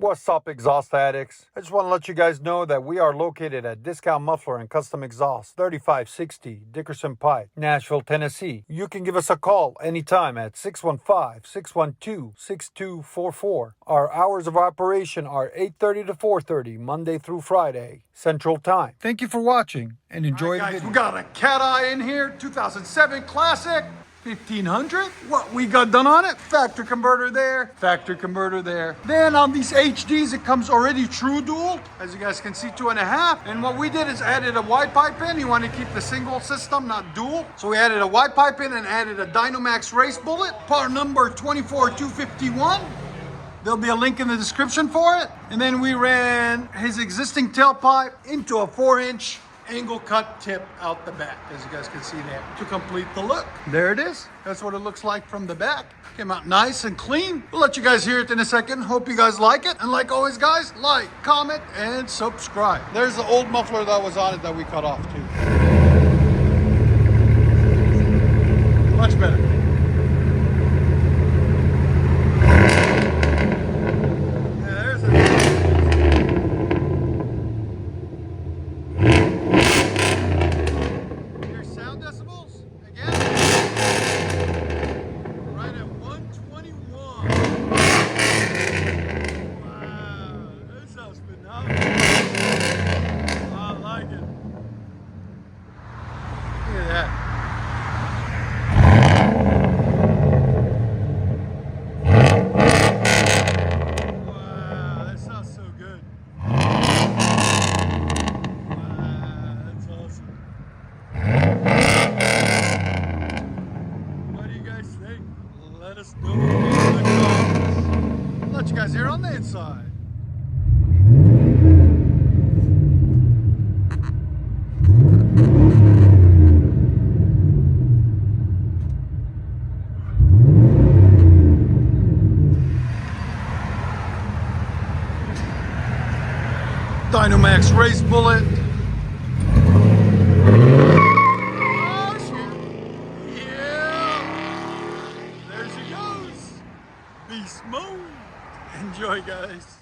What's up, exhaust addicts? I just want to let you guys know that we are located at Discount Muffler and Custom Exhaust, 3560 Dickerson Pike, Nashville, Tennessee. You can give us a call anytime at 615-612-6244. Our hours of operation are 8:30 to 4:30, Monday through Friday, Central Time. Thank you for watching and enjoy the video. We got a cat eye in here, 2007 Classic. 1500. What we got done on it? Factory converter there, factory converter there. Then on these HDs, it comes already true dual. As you guys can see, 2.5. And what we did is added a wide pipe in. You want to keep the single system, not dual. So we added a wide pipe in and added a DYNOMAX race bullet. Part number 24251. There'll be a link in the description for it. And then we ran his existing tailpipe into a 4-inch angle cut tip out the back, as you guys can see there, to complete the look. There it is. That's what it looks like from the back. Came out nice and clean. We'll let you guys hear it in a second. Hope you guys like it. And like always, guys, like, comment, and subscribe. There's the old muffler that was on it that we cut off too. Much better. Let us know in the comments. Let you guys hear on the inside. DYNOMAX race bullet. Beast mode. Enjoy, guys.